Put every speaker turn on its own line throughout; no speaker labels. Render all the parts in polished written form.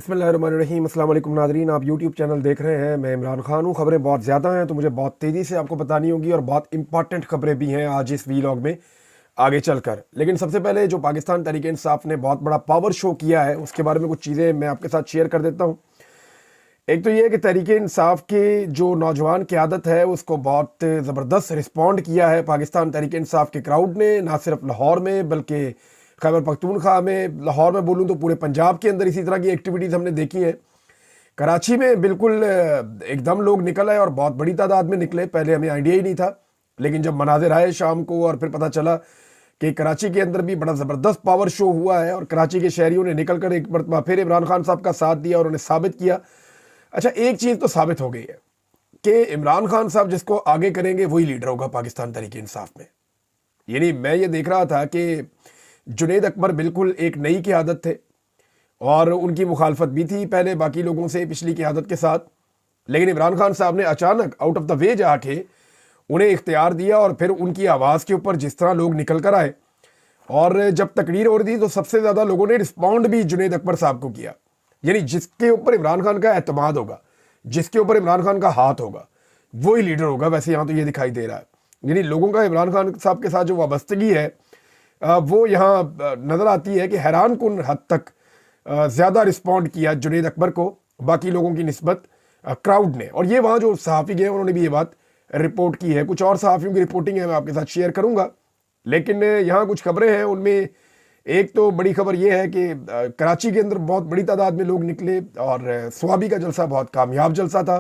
बिस्मिल्लाहिर्रहमानिर्रहीम। अस्सलाम वालेकुम नाज़रीन, आप यूट्यूब चैनल देख रहे हैं। मैं इमरान खान हूँ। खबरें बहुत ज़्यादा हैं तो मुझे बहुत तेज़ी से आपको बतानी होगी और बहुत इंपॉर्टेंट खबरें भी हैं आज इस वीलॉग में आगे चलकर। लेकिन सबसे पहले जो पाकिस्तान तहरीक इंसाफ ने बहुत बड़ा पावर शो किया है उसके बारे में कुछ चीज़ें मैं आपके साथ शेयर कर देता हूँ। एक तो ये है कि तहरीक इंसाफ के जो नौजवान क़यादत है उसको बहुत ज़बरदस्त रिस्पॉन्ड किया है पाकिस्तान तहरीक इंसाफ के क्राउड ने, ना सिर्फ लाहौर में बल्कि खैबर पख्तूनख्वा में। लाहौर में बोलूँ तो पूरे पंजाब के अंदर इसी तरह की एक्टिविटीज़ हमने देखी हैं। कराची में बिल्कुल एकदम लोग निकल आए और बहुत बड़ी तादाद में निकले। पहले हमें आइडिया ही नहीं था, लेकिन जब मनाजिर आए शाम को और फिर पता चला कि कराची के अंदर भी बड़ा ज़बरदस्त पावर शो हुआ है और कराची के शहरियों ने निकल कर एक मरतबा फिर इमरान खान साहब का साथ दिया और उन्होंने साबित किया। अच्छा, एक चीज़ तो साबित हो गई है कि इमरान खान साहब जिसको आगे करेंगे वही लीडर होगा पाकिस्तान तहरीक इंसाफ में। यानी मैं ये देख रहा था कि जुनैद अकबर बिल्कुल एक नई क़यादत थे और उनकी मुखालफत भी थी पहले बाकी लोगों से पिछली क़यादत के साथ, लेकिन इमरान खान साहब ने अचानक आउट ऑफ द वे जाके उन्हें इख्तियार दिया और फिर उनकी आवाज़ के ऊपर जिस तरह लोग निकल कर आए और जब तकरीर हो रही थी तो सबसे ज़्यादा लोगों ने रिस्पॉन्ड भी जुनैद अकबर साहब को किया। यानी जिसके ऊपर इमरान खान का एतमाद होगा, जिसके ऊपर इमरान खान का हाथ होगा, वही लीडर होगा। वैसे यहाँ तो ये दिखाई दे रहा है, यानी लोगों का इमरान खान साहब के साथ जो वाबस्तगी है वो यहाँ नज़र आती है कि हैरान कुन हद तक ज़्यादा रिस्पॉन्ड किया जुनैद अकबर को बाकी लोगों की निस्बत क्राउड ने। और ये वहाँ जो सहाफ़ी गए उन्होंने भी ये बात रिपोर्ट की है। कुछ और सहाफ़ियों की रिपोर्टिंग है, मैं आपके साथ शेयर करूँगा, लेकिन यहाँ कुछ खबरें हैं। उनमें एक तो बड़ी खबर ये है कि कराची के अंदर बहुत बड़ी तादाद में लोग निकले और स्वाबी का जलसा बहुत कामयाब जलसा था।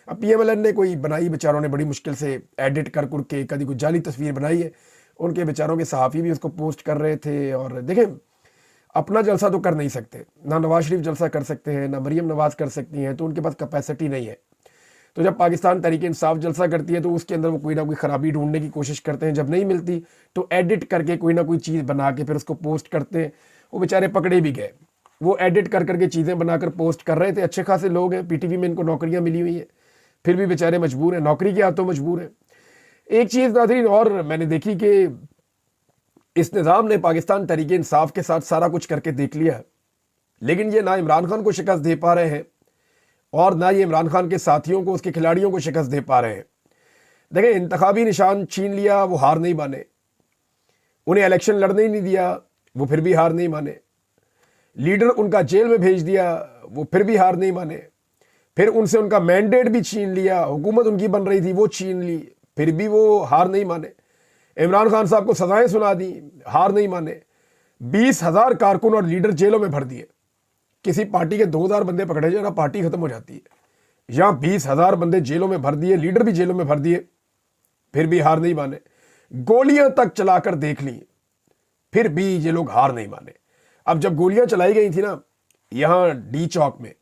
अब PMLN ने कोई बनाई, बेचारों ने बड़ी मुश्किल से एडिट कर के कभी कोई जाली तस्वीर बनाई है, उनके बेचारों के सहाफ़ी भी उसको पोस्ट कर रहे थे। और देखें, अपना जलसा तो कर नहीं सकते, ना नवाज शरीफ जलसा कर सकते हैं, ना मरीम नवाज कर सकती हैं, तो उनके पास कैपेसिटी नहीं है। तो जब पाकिस्तान तहरीक इंसाफ जलसा करती है तो उसके अंदर वो कोई ना कोई ख़राबी ढूंढने की कोशिश करते हैं, जब नहीं मिलती तो एडिट करके कोई ना कोई चीज़ बना के फिर उसको पोस्ट करते हैं। वो बेचारे पकड़े भी गए, वो एडिट कर चीज़ें बनाकर पोस्ट कर रहे थे। अच्छे खासे लोग हैं, PTV में इनको नौकरियाँ मिली हुई हैं, फिर भी बेचारे मजबूर हैं, नौकरी के हाथों मजबूर हैं। एक चीज़ नाज़रीन और मैंने देखी कि इस निज़ाम ने पाकिस्तान तहरीक इंसाफ के साथ सारा कुछ करके देख लिया है, लेकिन ये ना इमरान खान को शिकस्त दे पा रहे हैं और ना ये इमरान खान के साथियों को, उसके खिलाड़ियों को शिकस्त दे पा रहे हैं। देखें, इंतखाबी निशान छीन लिया, वो हार नहीं माने। उन्हें इलेक्शन लड़ने ही नहीं दिया, वो फिर भी हार नहीं माने। लीडर उनका जेल में भेज दिया, वो फिर भी हार नहीं माने। फिर उनसे उनका मैंडेट भी छीन लिया, हुकूमत उनकी बन रही थी वो छीन ली, फिर भी वो हार नहीं माने। इमरान खान साहब को सजाएं सुना दी, हार नहीं माने। 20,000 कारकुन और लीडर जेलों में भर दिए। किसी पार्टी के 2,000 बंदे पकड़े जाए ना, पार्टी खत्म हो जाती है। यहाँ 20,000 बंदे जेलों में भर दिए, लीडर भी जेलों में भर दिए, फिर भी हार नहीं माने। गोलियां तक चलाकर देख ली, फिर भी ये लोग हार नहीं माने। अब जब गोलियां चलाई गई थी ना यहाँ D चौक में,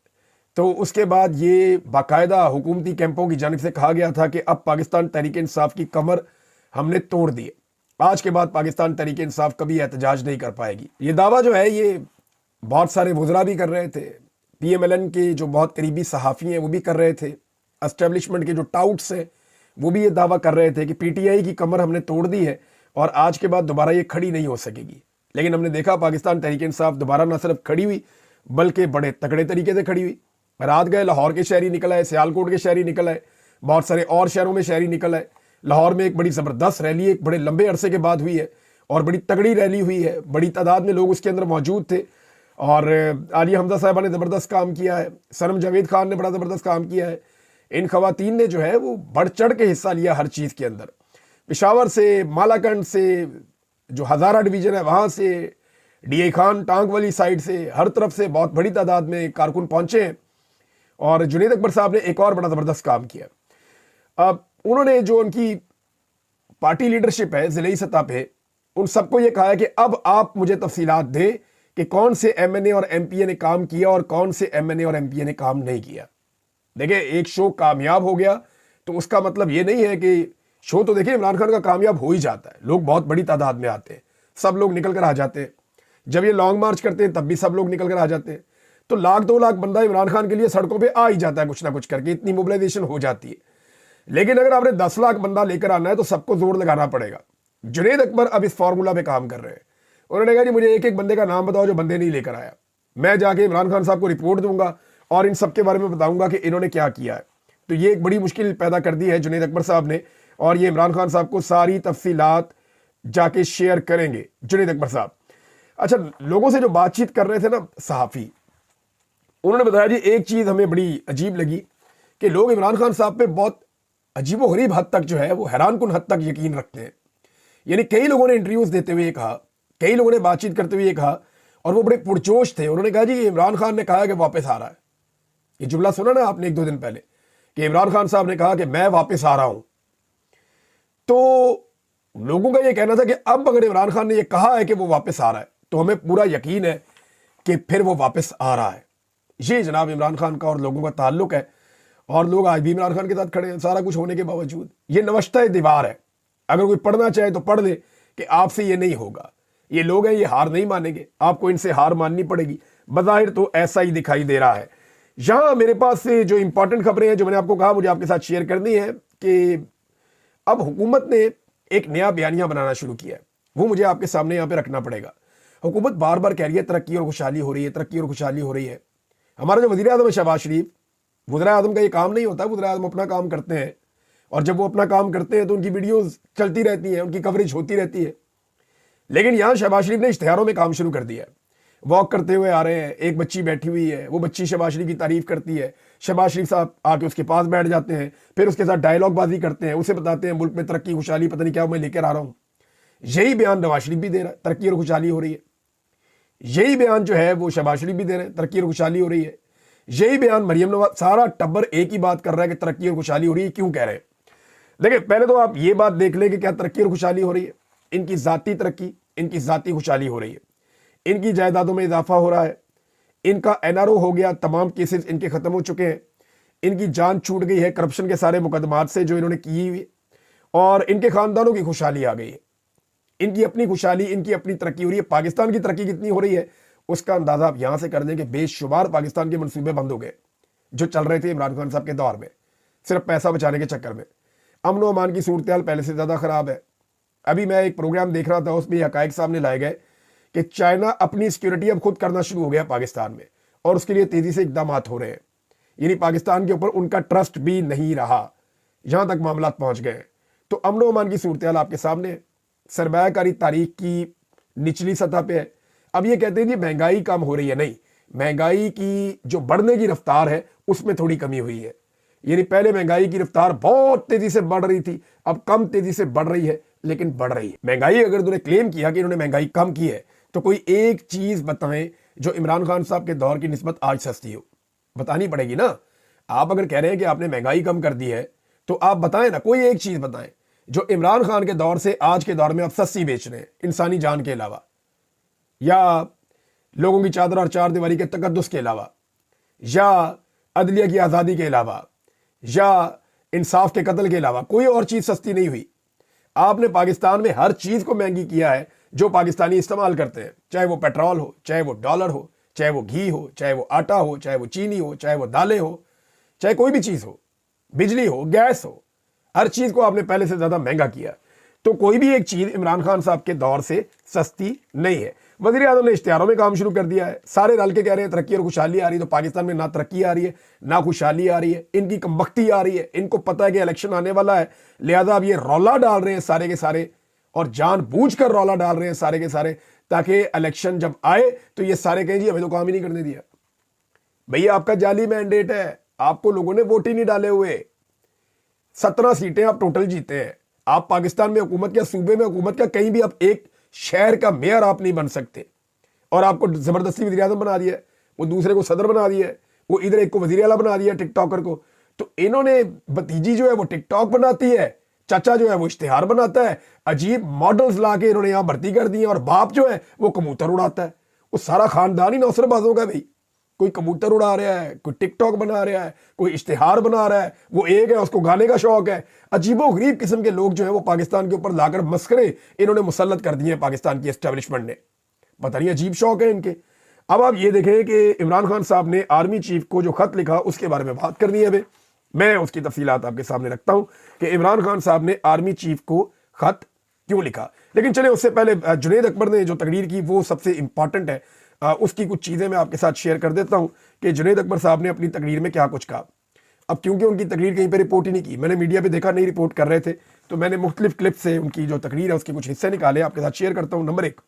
तो उसके बाद ये बाकायदा हुकूमती कैंपों की जानिब से कहा गया था कि अब पाकिस्तान तहरीक इंसाफ की कमर हमने तोड़ दी है। आज के बाद पाकिस्तान तहरीक इंसाफ कभी एहतजाज नहीं कर पाएगी। ये दावा जो है ये बहुत सारे वज़रा भी कर रहे थे, PMLN के जो बहुत करीबी सहाफ़ी हैं वो भी कर रहे थे, एस्टेब्लिशमेंट के जो टाउट्स हैं वो भी ये दावा कर रहे थे कि PTI की कमर हमने तोड़ दी है और आज के बाद दोबारा ये खड़ी नहीं हो सकेगी। लेकिन हमने देखा पाकिस्तान तहरीक इंसाफ दोबारा न सिर्फ खड़ी हुई बल्कि बड़े तगड़े तरीके से खड़ी हुई। रात गए लाहौर के शहरी निकल आए, सियालकोट के शहरी निकल आए, बहुत सारे और शहरों में शहरी निकल आए। लाहौर में एक बड़ी ज़बरदस्त रैली एक बड़े लंबे अरसे के बाद हुई है और बड़ी तगड़ी रैली हुई है, बड़ी तादाद में लोग उसके अंदर मौजूद थे। और आलिया हमजा साहिबा ने ज़बरदस्त काम किया है, सनम जावेद खान ने बड़ा ज़बरदस्त काम किया है। इन खवातीन ने जो है वो बढ़ चढ़ के हिस्सा लिया हर चीज़ के अंदर। पेशावर से, मालाकंड से, जो हज़ारा डिवीज़न है वहाँ से, DI खान टांग वाली साइड से, हर तरफ से बहुत बड़ी तादाद में कारकुन पहुँचे हैं। और जुनैद अकबर साहब ने एक और बड़ा ज़बरदस्त काम किया। अब उन्होंने जो उनकी पार्टी लीडरशिप है ज़िले सतह पे, उन सबको ये कहा है कि अब आप मुझे तफसीलात दें कि कौन से MNA और MPA ने काम किया और कौन से MNA और MPA ने काम नहीं किया। देखिए, एक शो कामयाब हो गया तो उसका मतलब ये नहीं है कि शो, तो देखिए इमरान खान का कामयाब हो ही जाता है, लोग बहुत बड़ी तादाद में आते हैं, सब लोग निकल कर आ जाते हैं। जब ये लॉन्ग मार्च करते हैं तब भी सब लोग निकल कर आ जाते हैं। तो 1,00,000 2 लाख बंदा इमरान खान के लिए सड़कों पर आ ही जाता है कुछ ना कुछ करके, इतनी मोबिलाइजेशन हो जाती है। लेकिन अगर आपने 10 लाख बंदा लेकर आना है तो सबको जोर लगाना पड़ेगा। जुनैद अकबर अब इस फार्मूला पे काम कर रहे हैं। उन्होंने कहा जी मुझे एक एक बंदे का नाम बताओ जो बंदे नहीं लेकर आया। मैं जाके इमरान खान साहब को रिपोर्ट दूंगा और इन सब के बारे में बताऊंगा कि इन्होंने क्या किया है। तो ये एक बड़ी मुश्किल पैदा कर दी है जुनैद अकबर साहब ने, और ये इमरान खान साहब को सारी तफसीलात जाके शेयर करेंगे जुनैद अकबर साहब। अच्छा, लोगों से जो बातचीत कर रहे थे ना सहाफ़ी, उन्होंने बताया जी एक चीज़ हमें बड़ी अजीब लगी कि लोग इमरान खान साहब पे बहुत अजीबोगरीब हद तक जो है वो हैरानकुन हद तक यकीन रखते हैं। यानी कई लोगों ने इंटरव्यूज़ देते हुए कहा, कई लोगों ने बातचीत करते हुए कहा, और वो बड़े पुरजोश थे। उन्होंने कहा जी इमरान खान ने कहा कि वापस आ रहा है। ये जुमला सुना ना आपने 1-2 दिन पहले कि इमरान खान साहब ने कहा कि मैं वापस आ रहा हूं। तो लोगों का ये कहना था कि अब अगर इमरान खान ने ये कहा है कि वो वापस आ रहा है तो हमें पूरा यकीन है कि फिर वो वापस आ रहा है। ये जनाब इमरान खान का और लोगों का ताल्लुक है, और लोग आज भी इमरान खान के साथ खड़े हैं सारा कुछ होने के बावजूद। ये नवश्ता दीवार है, अगर कोई पढ़ना चाहे तो पढ़ ले कि आपसे ये नहीं होगा। ये लोग हैं, ये हार नहीं मानेंगे, आपको इनसे हार माननी पड़ेगी। बज़ाहिर तो ऐसा ही दिखाई दे रहा है। यहां मेरे पास से जो इंपॉर्टेंट खबरें हैं जो मैंने आपको कहा मुझे आपके साथ शेयर करनी है कि अब हुकूमत ने एक नया बयानिया बनाना शुरू किया है, वो मुझे आपके सामने यहां पे रखना पड़ेगा। हुकूमत बार बार कह रही है तरक्की और खुशहाली हो रही है, तरक्की और खुशहाली हो रही है। हमारा जो वज़ीर आज़म है शहबाज शरीफ, वज़ीर आज़म का ये काम नहीं होता। वज़ीर आज़म अपना काम करते हैं, और जब वो अपना काम करते हैं तो उनकी वीडियोज़ चलती रहती हैं, उनकी कवरेज होती रहती है। लेकिन यहां शहबाज शरीफ ने इश्तिहारों में काम शुरू कर दिया है। वॉक करते हुए आ रहे हैं, एक बच्ची बैठी हुई है, वो बच्ची शहबाज शरीफ की तारीफ करती है, शहबाज शरीफ साहब आके उसके पास बैठ जाते हैं, फिर उसके साथ डायलॉग बाजी करते हैं, उसे बताते हैं मुल्क में तरक्की खुशहाली पता नहीं क्या मैं लेकर आ रहा हूं। यही बयान नवाज शरीफ भी दे रहा है, तरक्की और खुशहाली हो रही है। यही बयान जो है वो शहबाज शरीफ भी दे रहे हैं, तरक्की और खुशहाली हो रही है। यही बयान मरियम नवाज, सारा टब्बर एक ही बात कर रहा है कि तरक्की और खुशहाली हो रही है। क्यों कह रहे हैं? देखिए, पहले तो आप ये बात देख लें कि क्या तरक्की और खुशहाली हो रही है। इनकी जाती तरक्की, इनकी जाती खुशहाली हो रही है, इनकी जायदादों में इजाफा हो रहा है, इनका एनआरओ हो गया, तमाम केसेस इनके खत्म हो चुके हैं, इनकी जान छूट गई है करप्शन के सारे मुकदमात से जो इन्होंने की हुई, और इनके खानदानों की खुशहाली आ गई है। इनकी अपनी खुशहाली, इनकी अपनी तरक्की हो रही है। पाकिस्तान की तरक्की कितनी हो रही है उसका अंदाजा आप यहां से कर दें कि बेशुमार पाकिस्तान के मंसूबे बंद हो गए जो चल रहे थे इमरान खान साहब के दौर में, सिर्फ पैसा बचाने के चक्कर में। अमन व अमान की सूरत हाल पहले से ज़्यादा ख़राब है। अभी मैं एक प्रोग्राम देख रहा था, उसमें हकायक सामने लाए गए कि चाइना अपनी सिक्योरिटी अब खुद करना शुरू हो गया पाकिस्तान में, और उसके लिए तेज़ी से इकदाम हो रहे हैं। यानी पाकिस्तान के ऊपर उनका ट्रस्ट भी नहीं रहा, यहां तक मामला पहुंच गए। तो अमन व अमान की सूरत हाल आपके सामने, सरमायाकारी तारीख की निचली सतह पे है। अब ये कहते हैं कि महंगाई कम हो रही है, नहीं, महंगाई की जो बढ़ने की रफ्तार है उसमें थोड़ी कमी हुई है। यानी पहले महंगाई की रफ्तार बहुत तेजी से बढ़ रही थी, अब कम तेजी से बढ़ रही है, लेकिन बढ़ रही है महंगाई। अगर उन्होंने क्लेम किया कि इन्होंने महंगाई कम की है तो कोई एक चीज बताएं जो इमरान खान साहब के दौर की निस्बत आज सस्ती हो, बतानी पड़ेगी ना। आप अगर कह रहे हैं कि आपने महंगाई कम कर दी है तो आप बताएं ना, कोई एक चीज बताएं जो इमरान खान के दौर से आज के दौर में आप सस्ती बेच रहे हैं, इंसानी जान के अलावा, या लोगों की चादर और चार दीवारी के तकद्दुस के अलावा, या अदलिया की आज़ादी के अलावा, या इंसाफ के कत्ल के अलावा कोई और चीज सस्ती नहीं हुई। आपने पाकिस्तान में हर चीज को महंगी किया है जो पाकिस्तानी इस्तेमाल करते हैं, चाहे वो पेट्रोल हो, चाहे वो डॉलर हो, चाहे वो घी हो, चाहे वो आटा हो, चाहे वो चीनी हो, चाहे वो दालें हो, चाहे कोई भी चीज हो, बिजली हो, गैस हो, हर चीज को आपने पहले से ज्यादा महंगा किया। तो कोई भी एक चीज इमरान खान साहब के दौर से सस्ती नहीं है। वज़ीर आज़म ने इश्तिहारों में काम शुरू कर दिया है, सारे रल के कह रहे हैं तरक्की और खुशहाली आ रही है, तो पाकिस्तान में ना तरक्की आ रही है ना खुशहाली आ रही है, इनकी कमबख्ती आ रही है। इनको पता है कि इलेक्शन आने वाला है, लिहाजा अब ये रौला डाल रहे हैं सारे के सारे, और जानबूझकर रौला डाल रहे हैं सारे के सारे, ताकि इलेक्शन जब आए तो ये सारे कहें जी हमें तो काम ही नहीं करने दिया। भैया आपका जाली मैंडेट है, आपको लोगों ने वोट ही नहीं डाले हुए। 17 सीटें आप टोटल जीते हैं। आप पाकिस्तान में हुकूमत या सूबे में हुकूमत का कहीं भी आप एक शहर का मेयर आप नहीं बन सकते, और आपको जबरदस्ती वज़ीर आज़म बना दिया है, वो दूसरे को सदर बना दिया है, वो इधर एक को वज़ीर आला बना दिया टिकटॉकर को। तो इन्होंने, भतीजी जो है वो टिकटॉक बनाती है, चाचा जो है वो इश्तिहार बनाता है, अजीब मॉडल्स ला के इन्होंने यहां भर्ती कर दी है, और बाप जो है वो कबूतर उड़ाता है। वो सारा खानदान ही नौसरबाजों का भाई, कोई कबूतर उड़ा रहा है, कोई टिकटॉक बना रहा है, कोई इश्तिहार बना रहा है, वो एक है उसको गाने का शौक है। अजीबो गरीब किस्म के लोग जो है वो पाकिस्तान के ऊपर लाकर मस्करे इन्होंने मुसल्लत कर दिए हैं पाकिस्तान की एस्टेब्लिशमेंट ने। पता नहीं अजीब शौक है इनके। अब आप ये देखें कि इमरान खान साहब ने आर्मी चीफ को जो खत लिखा उसके बारे में बात करनी है। अभी मैं उसकी तफसीलात आपके सामने रखता हूं कि इमरान खान साहब ने आर्मी चीफ को खत क्यों लिखा। लेकिन चले उससे पहले जुनैद अकबर ने जो तकरीर की वो सबसे इंपॉर्टेंट है। उसकी कुछ चीज़ें मैं आपके साथ शेयर कर देता हूं कि जुनैद अकबर साहब ने अपनी तकरीर में क्या कुछ कहा। अब क्योंकि उनकी तकरीर कहीं पे रिपोर्ट ही नहीं की, मैंने मीडिया पे देखा नहीं रिपोर्ट कर रहे थे, तो मैंने मुख्तलिफ क्लिप से उनकी जो तकरीर है उसके कुछ हिस्से निकाले, आपके साथ शेयर करता हूँ। नंबर 1,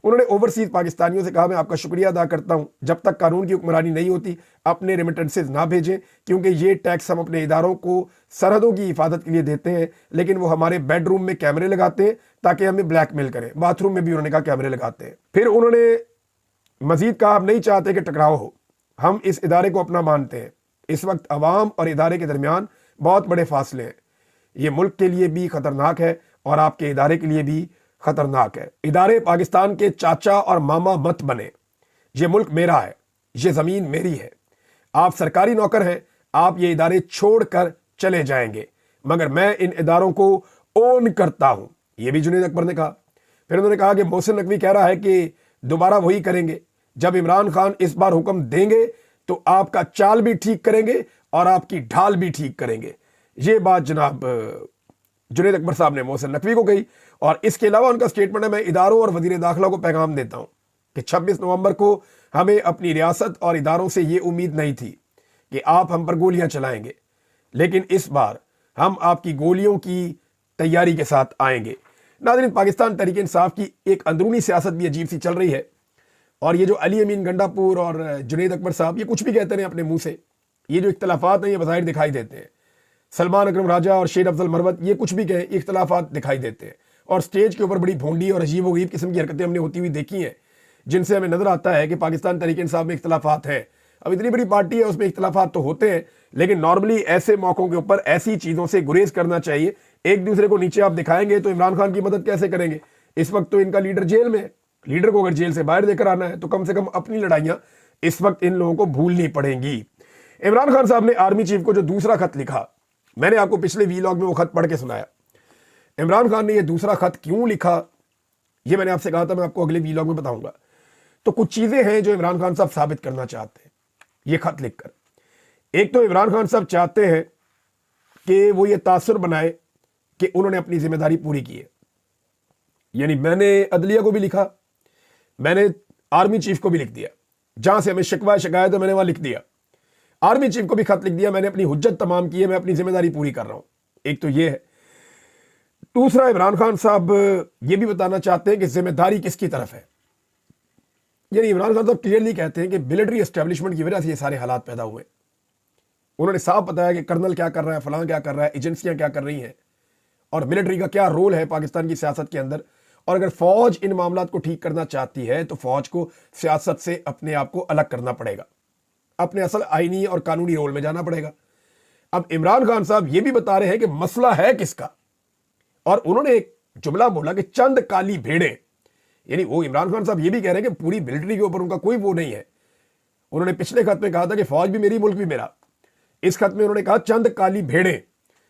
उन्होंने ओवरसीज पाकिस्तानियों से कहा, मैं आपका शुक्रिया अदा करता हूं, जब तक कानून की हुक्मरानी नहीं होती अपने रेमिटेंसेज ना भेजें, क्योंकि ये टैक्स हम अपने इदारों को सरहदों की हिफाजत के लिए देते हैं, लेकिन वो हमारे बेडरूम में कैमरे लगाते हैं ताकि हमें ब्लैकमेल करें। बाथरूम में भी उन्होंने कहा कैमरे लगाते हैं। फिर उन्होंने मजीद कहा, हम नहीं चाहते कि टकराव हो, हम इस इदारे को अपना मानते हैं। इस वक्त अवाम और इदारे के दरमियान बहुत बड़े फासले हैं, ये मुल्क के लिए भी खतरनाक है और आपके इदारे के लिए भी खतरनाक है। इदारे पाकिस्तान के चाचा और मामा मत बने, ये मुल्क मेरा है, ये जमीन मेरी है, आप सरकारी नौकर हैं, आप ये इदारे छोड़कर चले जाएंगे, मगर मैं इन इदारों को ओन करता हूं, ये भी जुनैद अकबर ने कहा। फिर उन्होंने कहा कि मोहसिन नकवी कह रहा है कि दोबारा वही करेंगे, जब इमरान खान इस बार हुक्म देंगे तो आपका चाल भी ठीक करेंगे और आपकी ढाल भी ठीक करेंगे। ये बात जनाब जुनैद अकबर साहब ने मोहसिन नकवी को कही। और इसके अलावा उनका स्टेटमेंट है, मैं इदारों और वजीर दाखिला को पैगाम देता हूं कि 26 नवंबर को हमें अपनी रियासत और इदारों से ये उम्मीद नहीं थी कि आप हम पर गोलियां चलाएंगे, लेकिन इस बार हम आपकी गोलियों की तैयारी के साथ आएंगे। नाज़रीन, पाकिस्तान तहरीक इंसाफ की एक अंदरूनी सियासत भी अजीब सी चल रही है, और ये जो अली अमीन गंडापुर और जुनैद अकबर साहब ये कुछ भी कहते हैं अपने मुंह से, ये जो इख्तलाफात हैं ये बज़ाहिर दिखाई देते हैं। सलमान अकरम राजा और शेर अफजल मरवत ये कुछ भी कहें, इख्तलाफात दिखाई देते हैं, और स्टेज के ऊपर बड़ी भोंडी और अजीब व गरीब किस्म की हरकतें हमने होती हुई देखी हैं, जिनसे हमें नजर आता है कि पाकिस्तान तहरीक इंसाफ में इख्तलाफात हैं। अब इतनी बड़ी पार्टी है, उसमें इख्तलाफात तो होते हैं, लेकिन नॉर्मली ऐसे मौकों के ऊपर ऐसी चीज़ों से गुरेज करना चाहिए। एक दूसरे को नीचे आप दिखाएंगे तो इमरान खान की मदद कैसे करेंगे? इस वक्त तो इनका लीडर जेल में है, लीडर को अगर जेल से बाहर देकर आना है तो कम से कम अपनी लड़ाइयां इस वक्त इन लोगों को भूलनी पड़ेंगी। इमरान खान साहब ने आर्मी चीफ को जो दूसरा खत लिखा, मैंने आपको पिछले वीलॉग में वो खत पढ़ के सुनाया। इमरान खान ने ये दूसरा खत क्यों लिखा, ये मैंने आपसे कहा था मैं आपको अगले वीलॉग में बताऊंगा। तो कुछ चीजें हैं जो इमरान खान साहब साबित करना चाहते हैं ये खत लिखकर। एक तो इमरान खान साहब चाहते हैं कि वो ये तासुर बनाए कि उन्होंने अपनी जिम्मेदारी पूरी की है। यानी मैंने अदलिया को भी लिखा, मैंने आर्मी चीफ को भी लिख दिया, जहां से हमें शिकवा शिकायत है मैंने वहां लिख दिया, आर्मी चीफ को भी खत लिख दिया, मैंने अपनी हुज्जत तमाम की है, मैं अपनी जिम्मेदारी पूरी कर रहा हूं। एक तो ये है। दूसरा, इमरान खान साहब ये भी बताना चाहते हैं कि जिम्मेदारी किसकी तरफ है। यानी इमरान खान साहब क्लियरली कहते हैं कि मिलिट्री एस्टेब्लिशमेंट की वजह से ये सारे हालात पैदा हुए। उन्होंने साफ बताया कि कर्नल क्या कर रहा है, फलां क्या कर रहा है, एजेंसियां क्या कर रही हैं, और मिलिट्री का क्या रोल है पाकिस्तान की सियासत के अंदर। और अगर फौज इन मामलात को ठीक करना चाहती है तो फौज को सियासत से अपने आप को अलग करना पड़ेगा, अपने असल आईनी और कानूनी रोल में जाना पड़ेगा। अब इमरान खान साहब ये भी बता रहे हैं कि मसला है किसका, और उन्होंने एक जुमला बोला कि चंद काली भेड़ें। यानी वो इमरान खान साहब ये भी कह रहे हैं कि पूरी मिलिट्री के ऊपर उनका कोई वो नहीं है। उन्होंने पिछले खत में कहा था कि फौज भी मेरी, मुल्क भी मेरा। इस खत में उन्होंने कहा चंद काली भेड़ें।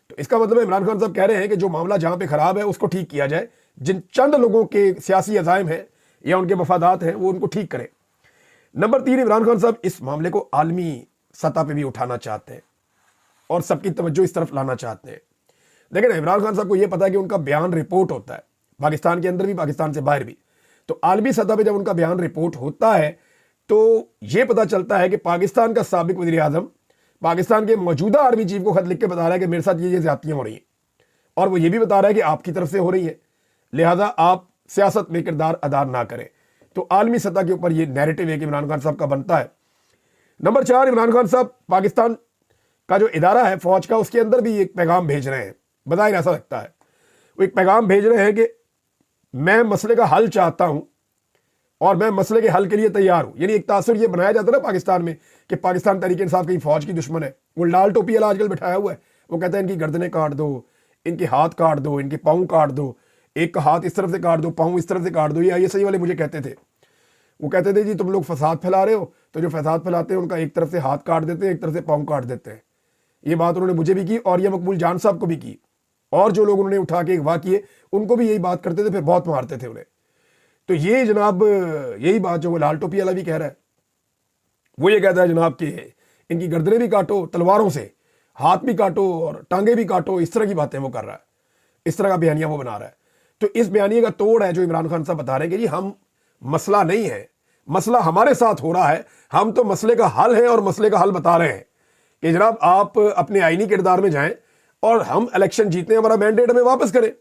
तो इसका मतलब इमरान खान साहब कह रहे हैं कि जो मामला जहां पे खराब है उसको ठीक किया जाए, जिन चंद लोगों के सियासी अज़ाइम हैं या उनके मफादात हैं वो उनको ठीक करें। नंबर 3, इमरान खान साहब इस मामले को आलमी सतह पे भी उठाना चाहते हैं और सबकी तवज्जो इस तरफ लाना चाहते हैं। लेकिन इमरान खान साहब को यह पता है कि उनका बयान रिपोर्ट होता है, पाकिस्तान के अंदर भी पाकिस्तान से बाहर भी। तो आलमी सतह पे जब उनका बयान रिपोर्ट होता है तो यह पता चलता है कि पाकिस्तान का साबिक वज़ीर आज़म पाकिस्तान के मौजूदा आर्मी चीफ को खत लिख के बता रहा है कि मेरे साथ ये ज्यादतियां हो रही हैं, और वो ये भी बता रहा है कि आपकी तरफ से हो रही है, लिहाजा आप सियासत में किरदार अदा ना करें। तो आलमी सतह के ऊपर ये नैरेटिव है कि इमरान खान साहब का बनता है। नंबर 4, इमरान खान साहब पाकिस्तान का जो इदारा है फौज का, उसके अंदर भी एक पैगाम भेज रहे हैं, बज़ाहिर ऐसा लगता है वो एक पैगाम भेज रहे हैं कि मैं मसले का हल चाहता हूं और मैं मसले के हल के लिए तैयार हूं। यानी एक तासुर ये बनाया जाता है ना पाकिस्तान में कि पाकिस्तान तहरीक इंसाफ कहीं फौज की दुश्मन है। वो लाल टोपी वाला आजकल बिठाया हुआ है, वो कहते हैं इनकी गर्दनें काट दो, इनके हाथ काट दो, इनके पाँव काट दो, एक का हाथ इस तरफ से काट दो, पाँव इस तरफ से काट दो। ये ISI वाले मुझे कहते थे, वो कहते थे जी तुम लोग फसाद फैला रहे हो, तो जो फसाद फैलाते हैं उनका एक तरफ से हाथ काट देते हैं, एक तरफ से पाँव काट देते हैं। ये बात उन्होंने मुझे भी की और ये मकबूल जान साहब को भी की, और जो लोग उन्होंने उठा के अगवा किए उनको भी यही बात करते थे, फिर बहुत मारते थे उन्हें। तो ये जनाब यही बात जो वो लाल टोपी वाला भी कह रहा है, वो ये कहता है जनाब कि इनकी गर्दनें भी काटो तलवारों से, हाथ भी काटो और टांगे भी काटो, इस तरह की बातें वो कर रहा है, इस तरह का बयानिया वो बना रहा है। तो इस बयानिए का तोड़ है जो इमरान खान साहब बता रहे हैं कि जी हम मसला नहीं है, मसला हमारे साथ हो रहा है, हम तो मसले का हल है और मसले का हल बता रहे हैं कि जनाब आप अपने आईनी किरदार में जाएं और हम इलेक्शन जीतने हमारा मैंडेट हमें वापस करें,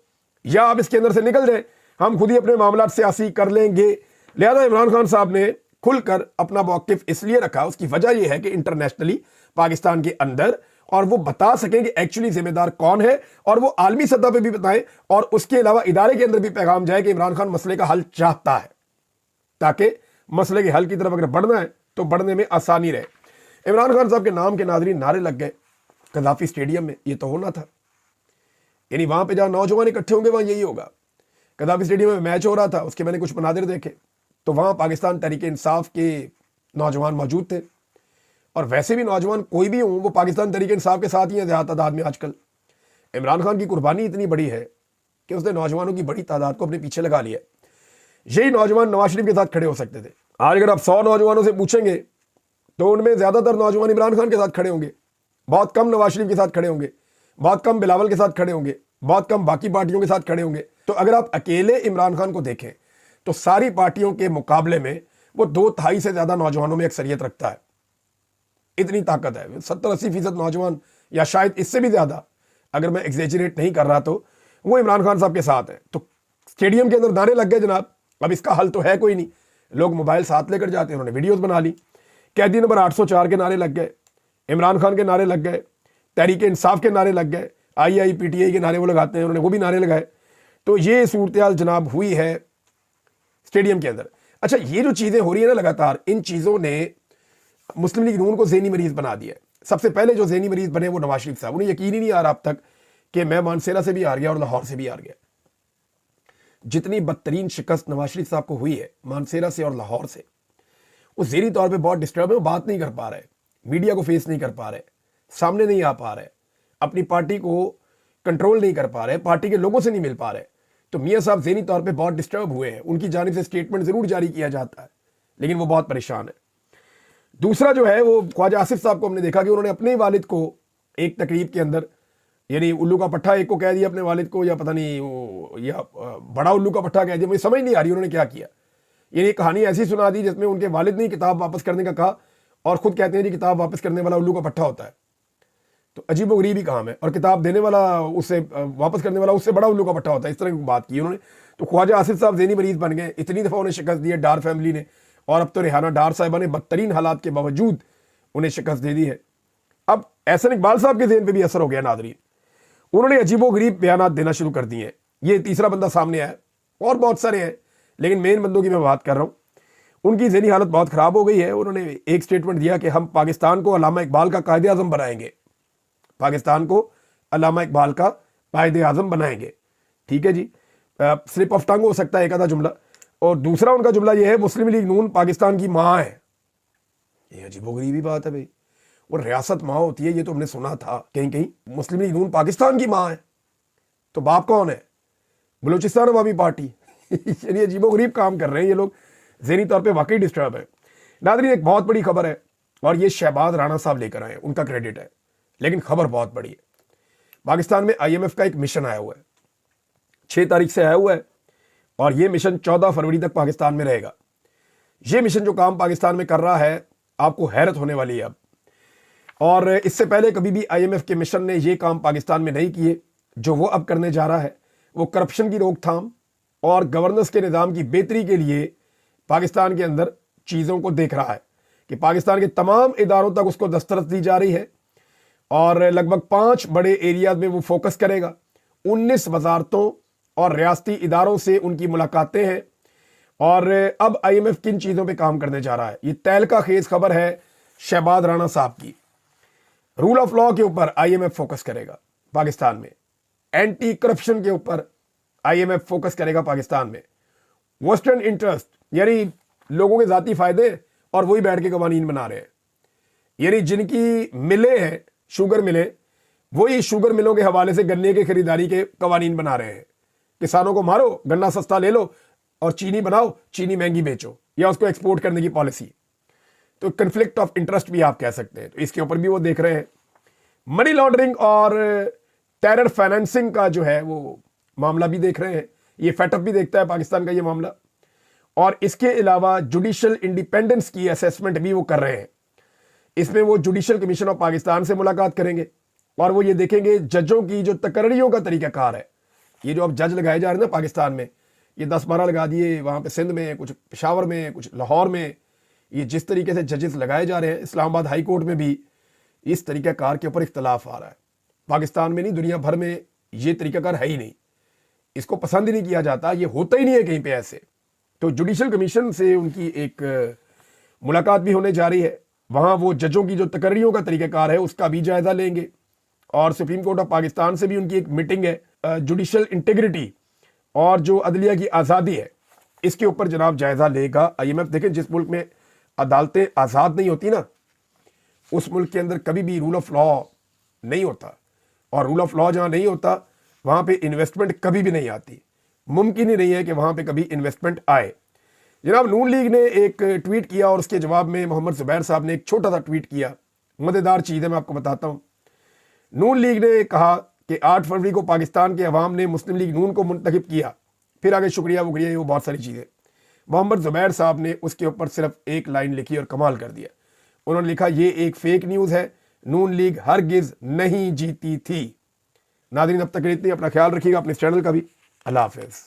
या आप इसके अंदर से निकल जाएं, हम खुद ही अपने मामला सियासी कर लेंगे। लिहाजा इमरान खान साहब ने खुलकर अपना मौक़िफ़ इसलिए रखा, उसकी वजह यह है कि इंटरनेशनली पाकिस्तान के अंदर और वो बता सकें कि एक्चुअली जिम्मेदार कौन है, और वो आलमी सतह पे भी बताएं, और उसके अलावा इदारे के अंदर भी पैगाम जाए कि इमरान खान मसले का हल चाहता है, ताकि मसले के हल की तरफ अगर बढ़ना है तो बढ़ने में आसानी रहे। इमरान खान साहब के नाम के नाज़रीन नारे लग गए कज़ाफ़ी स्टेडियम में, ये तो होना था, यानी वहां पे जहां नौजवान इकट्ठे होंगे वहां यही होगा। कज़ाफ़ी स्टेडियम में मैच हो रहा था, उसके मैंने कुछ मनादिर देखे, तो वहां पाकिस्तान तहरीक इंसाफ के नौजवान मौजूद थे, और वैसे भी नौजवान कोई भी हों वो पाकिस्तान तहरीक इंसाफ के साथ ही है ज़्यादा तादाद में। आजकल इमरान खान की कुर्बानी इतनी बड़ी है कि उसने नौजवानों की बड़ी तादाद को अपने पीछे लगा लिया। यही नौजवान नवाज शरीफ के साथ खड़े हो सकते थे। आज अगर आप 100 नौजवानों से पूछेंगे तो उनमें ज़्यादातर नौजवान इमरान खान के साथ खड़े होंगे, बहुत कम नवाज शरीफ के साथ खड़े होंगे, बहुत कम बिलावल के साथ खड़े होंगे, बहुत कम बाकी पार्टियों के साथ खड़े होंगे। तो अगर आप अकेले इमरान खान को देखें तो सारी पार्टियों के मुकाबले में वो 2/3 से ज़्यादा नौजवानों में अक्सरियत रखता है। इतनी ताकत है, 70-80% नौजवान, या शायद इससे भी ज़्यादा, अगर मैं एग्जेजरेट नहीं कर रहा तो वो इमरान खान साहब के साथ है। तो स्टेडियम के अंदर नारे लग गए जनाब। अब इसका हल तो है कोई नहीं, लोग मोबाइल साथ लेकर जाते हैं, उन्होंने वीडियोस बना ली, कैदी नंबर 804 के नारे लग गए, इमरान खान के नारे लग गए, तहरीक इंसाफ के नारे लग गए, IIPTI के नारे वो लगाते हैं, उन्होंने वो भी नारे लगाए। तो ये सूरत हाल जनाब हुई है स्टेडियम के अंदर। अच्छा, ये जो चीज़ें हो रही है ना लगातार, इन चीज़ों ने मुस्लिम लीग नून को ज़हनी मरीज़ बना दिया। सबसे पहले जो ज़हनी मरीज़ बने वो नवाज शरीफ साहब। उन्हें यकीन ही नहीं आ रहा अब तक कि मैं मानसेरा से भी हार गया और लाहौर से भी हार गया। जितनी बदतरीन शिकस्त नवाज शरीफ साहब को हुई है मानसेरा से और लाहौर से, वो ज़हनी तौर पे बहुत डिस्टर्ब है, वो बात नहीं कर पा रहे, मीडिया को फेस नहीं कर पा रहे, सामने नहीं आ पा रहे, अपनी पार्टी को कंट्रोल नहीं कर पा रहे, पार्टी के लोगों से नहीं मिल पा रहे। तो मियाँ साहब ज़हनी तौर पे बहुत डिस्टर्ब हुए हैं। उनकी जानिब से स्टेटमेंट ज़रूर जारी किया जाता है, लेकिन वो बहुत परेशान है। दूसरा जो है वो ख्वाजा आसिफ साहब को हमने देखा कि उन्होंने अपने वालिद को एक तकरीब के अंदर, यानी उल्लू का पट्टा एक को कह दिया अपने वालिद को, या पता नहीं वो, या बड़ा उल्लू का पट्टा कह दिया, मुझे समझ नहीं आ रही उन्होंने क्या किया। यानी कहानी ऐसी सुना दी जिसमें उनके वालिद ने किताब वापस करने का कहा, और खुद कहते हैं जी किताब वापस करने वाला उल्लू का पट्टा होता है। तो अजीब व गरीब ही काम है, और किताब देने वाला उससे, वापस करने वाला उससे बड़ा उल्लू का पट्टा होता है। इस तरह की बात की उन्होंने। तो ख्वाजा आसिफ साहब ज़हनी मरीज बन गए, इतनी दफ़ा उन्हें शिकस्त दी है डार फैमिली ने, और अब तो रेहाना डार साहिबा ने बदतरीन हालात के बावजूद उन्हें शिकस्त दे दी है। अब एहसन इकबाल साहब के ज़हन पे भी असर हो गया नादरीन, उन्होंने अजीबो गरीब बयान देना शुरू कर दिए हैं। ये तीसरा बंदा सामने आया, और बहुत सारे हैं, लेकिन मेन बंदों की मैं बात कर रहा हूँ। उनकी ज़हनी हालत बहुत ख़राब हो गई है। उन्होंने एक स्टेटमेंट दिया कि हम पाकिस्तान को अल्लामा इकबाल का कायदे आज़म बनाएंगे, पाकिस्तान को अल्लामा इकबाल का कायदे आज़म बनाएंगे। ठीक है जी, स्लिप ऑफ टंग हो सकता है एक आधा जुमला। और दूसरा उनका जुमला यह है, मुस्लिम लीग नून पाकिस्तान की माँ है। ये अजीबोगरीबी बात है भाई, वो रियासत माँ होती है, ये तो हमने सुना था कहीं कहीं। मुस्लिम लीग नून पाकिस्तान की माँ है, तो बाप कौन है? बलूचिस्तान अवामी पार्टी। यानी अजीबोगरीब काम कर रहे हैं ये लोग, ज़हनी तौर पे वाकई डिस्टर्ब है। नादरीन, एक बहुत बड़ी खबर है, और ये शहबाज राणा साहब लेकर आए, उनका क्रेडिट है, लेकिन खबर बहुत बड़ी है। पाकिस्तान में IMF का एक मिशन आया हुआ है, 6 तारीख से आया हुआ है, और ये मिशन 14 फरवरी तक पाकिस्तान में रहेगा। ये मिशन जो काम पाकिस्तान में कर रहा है, आपको हैरत होने वाली है अब। और इससे पहले कभी भी IMF के मिशन ने ये काम पाकिस्तान में नहीं किए। जो वो अब करने जा रहा है वो करप्शन की रोकथाम और गवर्नेंस के निज़ाम की बेहतरी के लिए पाकिस्तान के अंदर चीज़ों को देख रहा है कि पाकिस्तान के तमाम इदारों तक उसको दस्तरस दी जा रही है, और लगभग 5 बड़े एरियाज में वो फोकस करेगा। 19 वजारतों और रियासती इदारों से उनकी मुलाकातें हैं, और अब IMF किन चीज़ों पे काम करने जा रहा है। ये तहलका खेज खबर है शहबाज राणा साहब की। रूल ऑफ लॉ के ऊपर IMF फोकस करेगा पाकिस्तान में, एंटी करप्शन के ऊपर IMF फोकस करेगा पाकिस्तान में, वेस्टर्न इंटरेस्ट यानी लोगों के जाती फायदे, और वही बैठ के कवानीन बना रहे हैं। यानी जिनकी मिलें हैं, शुगर मिलें, वही शुगर मिलों के हवाले से गन्ने की खरीदारी के कवानीन बना रहे हैं। किसानों को मारो, गन्ना सस्ता ले लो, और चीनी बनाओ, चीनी महंगी बेचो, या उसको एक्सपोर्ट करने की पॉलिसी। तो कन्फ्लिक्ट ऑफ इंटरेस्ट भी आप कह सकते हैं। तो इसके ऊपर भी वो देख रहे हैं। मनी लॉन्ड्रिंग और टेरर फाइनेंसिंग का जो है वो मामला भी देख रहे हैं। ये फेटअप भी देखता है पाकिस्तान का ये मामला। और इसके अलावा जुडिशल इंडिपेंडेंस की असेसमेंट भी वो कर रहे हैं। इसमें वो जुडिशल कमीशन ऑफ पाकिस्तान से मुलाकात करेंगे और वो ये देखेंगे जजों की जो तकर्रियों का तरीकाकार है। ये जो अब जज लगाए जा रहे हैं ना पाकिस्तान में, ये 10-12 लगा दिए, वहाँ पे सिंध में, कुछ पेशावर में, कुछ लाहौर में, ये जिस तरीके से जजेस लगाए जा रहे हैं, इस्लामाबाद हाई कोर्ट में भी इस तरीकाकार के ऊपर इख्तलाफ आ रहा है। पाकिस्तान में नहीं, दुनिया भर में ये तरीकाकार है ही नहीं, इसको पसंद ही नहीं किया जाता, ये होता ही नहीं है कहीं पे ऐसे। तो जुडिशल कमीशन से उनकी एक मुलाकात भी होने जा रही है, वहाँ वो जजों की जो तकर्रियों का तरीकाकार है उसका भी जायजा लेंगे। और सुप्रीम कोर्ट ऑफ पाकिस्तान से भी उनकी एक मीटिंग है। जुडिशल इंटीग्रिटी और जो अदलिया की आज़ादी है इसके ऊपर जनाब जायजा लेगा IMF। देखें, जिस मुल्क में अदालतें आज़ाद नहीं होती ना, उस मुल्क के अंदर कभी भी रूल ऑफ लॉ नहीं होता, और रूल ऑफ लॉ जहाँ नहीं होता वहाँ पे इन्वेस्टमेंट कभी भी नहीं आती। मुमकिन ही नहीं है कि वहाँ पे कभी इन्वेस्टमेंट आए। जनाब, नून लीग ने एक ट्वीट किया और उसके जवाब में मोहम्मद ज़ुबैर साहब ने एक छोटा सा ट्वीट किया। मज़ेदार चीज़ है, मैं आपको बताता हूँ। नून लीग ने कहा कि 8 फरवरी को पाकिस्तान के अवाम ने मुस्लिम लीग नून को मुंतखब किया, फिर आगे शुक्रिया वो बहुत सारी चीज़ें। मोहम्मद ज़ुबैर साहब ने उसके ऊपर सिर्फ एक लाइन लिखी और कमाल कर दिया। उन्होंने लिखा, ये एक फेक न्यूज़ है, नून लीग हरगिज़ नहीं जीती थी। नाज़रीन, अब तक इतनी, अपना ख्याल रखिएगा, अपने इस चैनल का भी। अल्लाह हाफ़िज़।